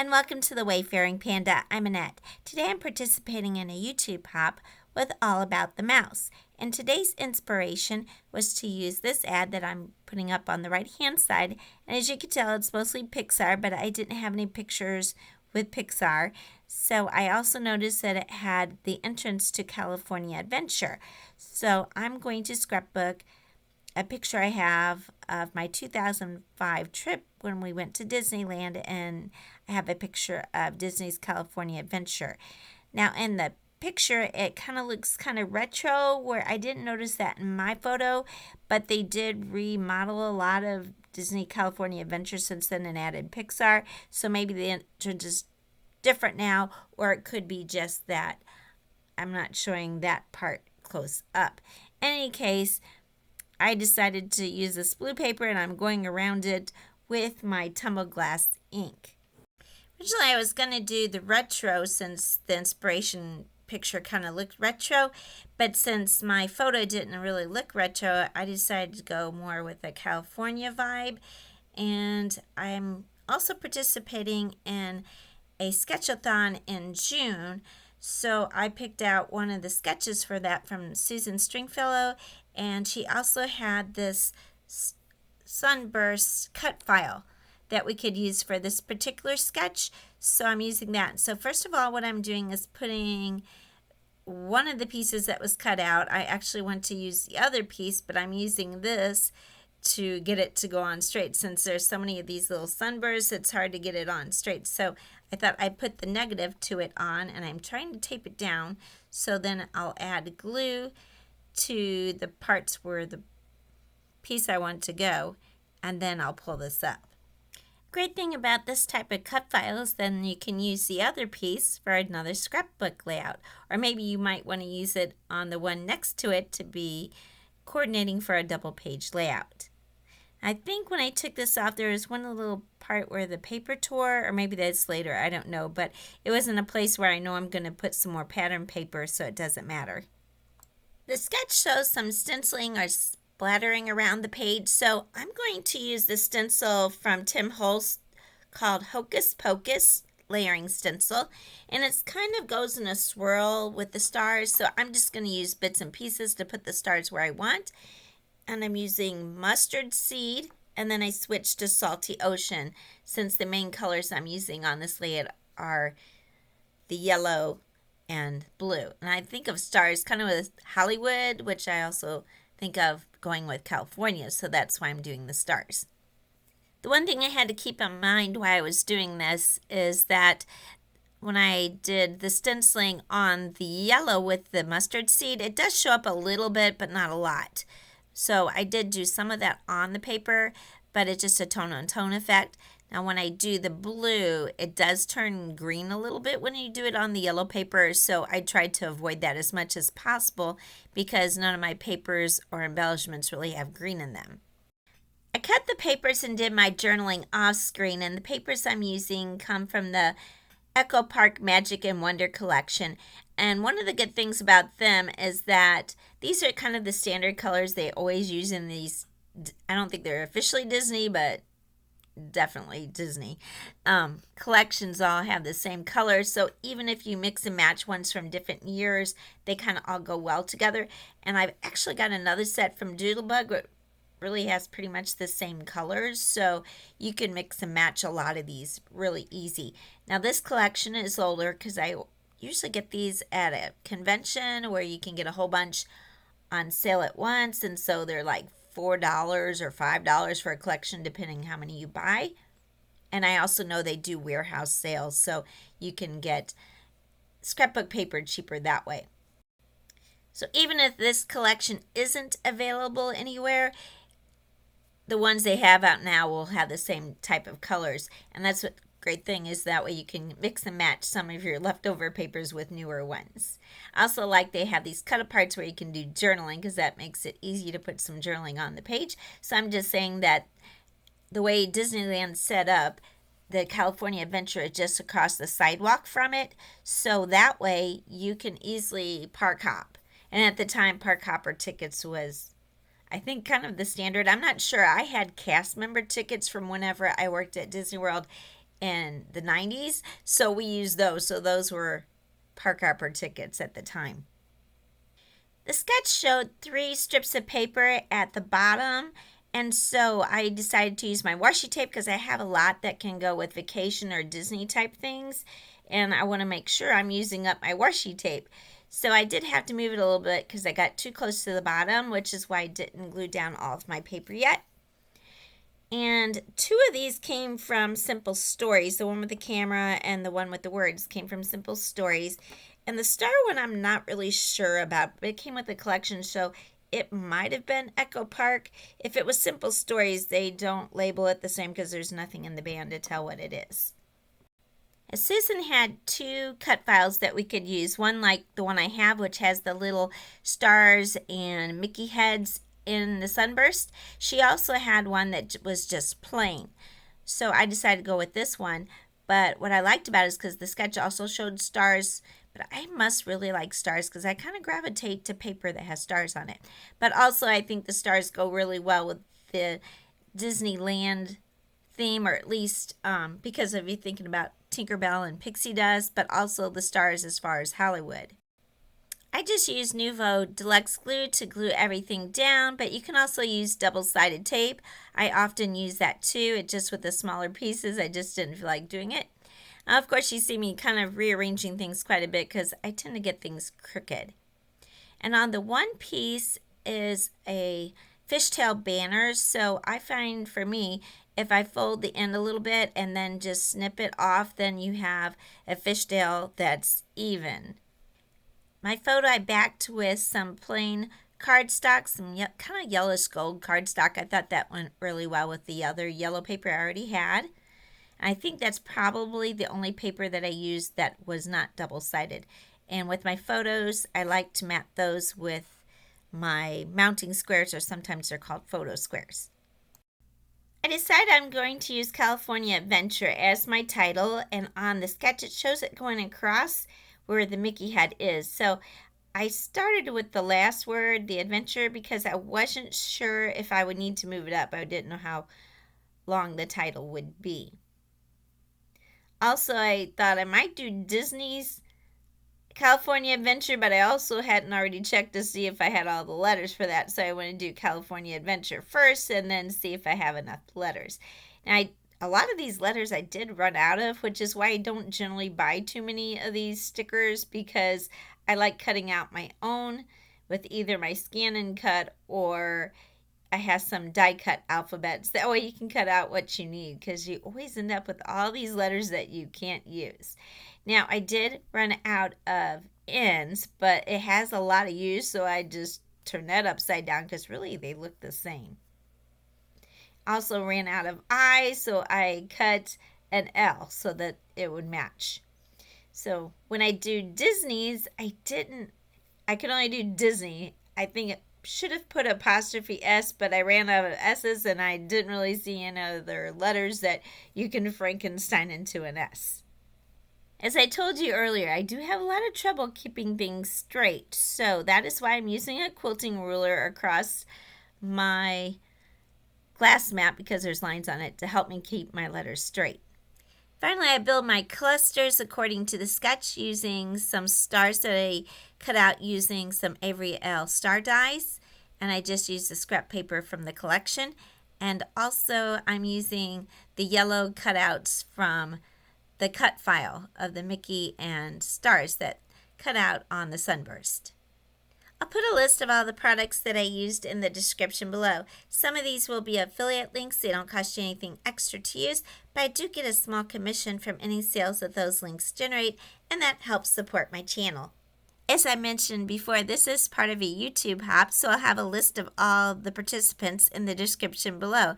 and welcome to the Wayfaring Panda. I'm Annette. Today I'm participating in a YouTube pop with All About the Mouse. And today's inspiration was to use this ad that I'm putting up on the right hand side. And as you can tell, it's mostly Pixar, but I didn't have any pictures with Pixar. So I also noticed that it had the entrance to California Adventure. So I'm going to scrapbook a picture I have of my 2005 trip when we went to Disneyland, and I have a picture of Disney's California Adventure. Now in the picture it kind of looks kind of retro, where I didn't notice that in my photo, but they did remodel a lot of Disney California Adventure since then and added Pixar, so maybe the entrance is different now, or it could be just that I'm not showing that part close up. In any case, I decided to use this blue paper and I'm going around it with my tumble glass ink. Originally I was going to do the retro since the inspiration picture kind of looked retro, but since my photo didn't really look retro, I decided to go more with a California vibe. And I'm also participating in a sketchathon in June, so I picked out one of the sketches for that from Susan Stringfellow, and she also had this Sunburst cut file that we could use for this particular sketch, so I'm using that. So first of all, what I'm doing is putting one of the pieces that was cut out. I actually want to use the other piece, but I'm using this to get it to go on straight. Since there's so many of these little sunbursts, it's hard to get it on straight. So I thought I'd put the negative to it on, and I'm trying to tape it down, so then I'll add glue to the parts where the piece I want to go, and then I'll pull this up. Great thing about this type of cut file is then you can use the other piece for another scrapbook layout, or maybe you might want to use it on the one next to it to be coordinating for a double page layout. I think when I took this off, there was one little part where the paper tore, or maybe that's later, I don't know, but it was in a place where I know I'm going to put some more pattern paper, so it doesn't matter. The sketch shows some stenciling or splattering around the page, so I'm going to use the stencil from Tim Holtz called Hocus Pocus layering stencil, and it kind of goes in a swirl with the stars, so I'm just going to use bits and pieces to put the stars where I want. And I'm using mustard seed, and then I switched to salty ocean since the main colors I'm using on this layout are the yellow and blue. And I think of stars kind of with Hollywood, which I also think of going with California, so that's why I'm doing the stars. The one thing I had to keep in mind while I was doing this is that when I did the stenciling on the yellow with the mustard seed, it does show up a little bit, but not a lot. So I did do some of that on the paper, but it's just a tone-on-tone effect. Now when I do the blue, it does turn green a little bit when you do it on the yellow paper, so I tried to avoid that as much as possible because none of my papers or embellishments really have green in them. I cut the papers and did my journaling off screen, and the papers I'm using come from the Echo Park Magic and Wonder collection. And one of the good things about them is that these are kind of the standard colors they always use in these. I don't think they're officially Disney, but definitely Disney collections all have the same colors. So even if you mix and match ones from different years, they kind of all go well together. And I've actually got another set from Doodlebug that really has pretty much the same colors, so you can mix and match a lot of these really easy. Now this collection is older because I usually get these at a convention where you can get a whole bunch on sale at once, and so they're like $4 or $5 for a collection depending how many you buy. And I also know they do warehouse sales, so you can get scrapbook paper cheaper that way. So even if this collection isn't available anywhere, the ones they have out now will have the same type of colors, and that's what great thing is. That way you can mix and match some of your leftover papers with newer ones. I also like they have these cut aparts where you can do journaling, because that makes it easy to put some journaling on the page. So I'm just saying that the way Disneyland's set up, the California Adventure is just across the sidewalk from it, so that way you can easily park hop. And at the time, park hopper tickets was, I think, kind of the standard. I'm not sure. I had cast member tickets from whenever I worked at Disney World, in the 90s, so we used those. So those were Park Hopper tickets at the time. The sketch showed 3 strips of paper at the bottom, and so I decided to use my washi tape because I have a lot that can go with vacation or Disney type things, and I want to make sure I'm using up my washi tape. So I did have to move it a little bit because I got too close to the bottom, which is why I didn't glue down all of my paper yet. And 2 of these came from Simple Stories. The one with the camera and the one with the words came from Simple Stories. And the star one I'm not really sure about, but it came with a collection, so it might have been Echo Park. If it was Simple Stories, they don't label it the same because there's nothing in the band to tell what it is. Susan had 2 cut files that we could use. One like the one I have, which has the little stars and Mickey heads in the Sunburst. She also had one that was just plain. So I decided to go with this one. But what I liked about it is because the sketch also showed stars. But I must really like stars because I kind of gravitate to paper that has stars on it. But also I think the stars go really well with the Disneyland theme, or at least because of you thinking about Tinkerbell and Pixie Dust, but also the stars as far as Hollywood. I just use Nuvo Deluxe glue to glue everything down, but you can also use double-sided tape. I often use that too. It just with the smaller pieces, I just didn't feel like doing it. Of course, you see me kind of rearranging things quite a bit because I tend to get things crooked. And on the one piece is a fishtail banner, so I find for me, if I fold the end a little bit and then just snip it off, then you have a fishtail that's even. My photo I backed with some plain cardstock, some kind of yellowish gold cardstock. I thought that went really well with the other yellow paper I already had. I think that's probably the only paper that I used that was not double-sided. And with my photos, I like to mat those with my mounting squares, or sometimes they're called photo squares. I decided I'm going to use California Adventure as my title, and on the sketch it shows it going across where the Mickey head is. So I started with the last word, the adventure, because I wasn't sure if I would need to move it up. I didn't know how long the title would be. Also, I thought I might do Disney's California Adventure, but I also hadn't already checked to see if I had all the letters for that, so I want to do California Adventure first and then see if I have enough letters. Now, a lot of these letters I did run out of, which is why I don't generally buy too many of these stickers, because I like cutting out my own with either my scan and cut, or I have some die cut alphabets. That way you can cut out what you need, because you always end up with all these letters that you can't use. Now, I did run out of ends, but it has a lot of use, so I just turned that upside down because really they look the same. Also ran out of I, so I cut an L so that it would match. So when I do Disney's, I could only do Disney. I think it should have put apostrophe S, but I ran out of S's and I didn't really see any other letters that you can Frankenstein into an S. As I told you earlier, I do have a lot of trouble keeping things straight, so that is why I'm using a quilting ruler across my glass mat, because there's lines on it to help me keep my letters straight. Finally, I build my clusters according to the sketch using some stars that I cut out using some AveryElle star dies, and I just used the scrap paper from the collection. And also I'm using the yellow cutouts from the cut file of the Mickey and stars that cut out on the Sunburst. I'll put a list of all the products that I used in the description below. Some of these will be affiliate links. They don't cost you anything extra to use, but I do get a small commission from any sales that those links generate, and that helps support my channel. As I mentioned before, this is part of a YouTube hop, so I'll have a list of all the participants in the description below.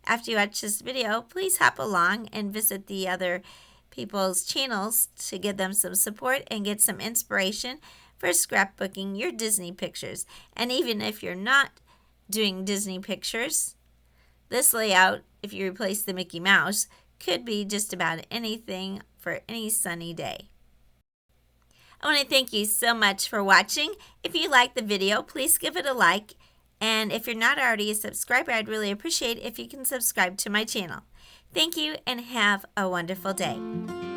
After you watch this video, please hop along and visit the other people's channels to give them some support and get some inspiration for scrapbooking your Disney pictures. And even if you're not doing Disney pictures, this layout, if you replace the Mickey Mouse, could be just about anything for any sunny day. I want to thank you so much for watching. If you liked the video, please give it a like And if you're not already a subscriber, I'd really appreciate if you can subscribe to my channel. Thank you and have a wonderful day.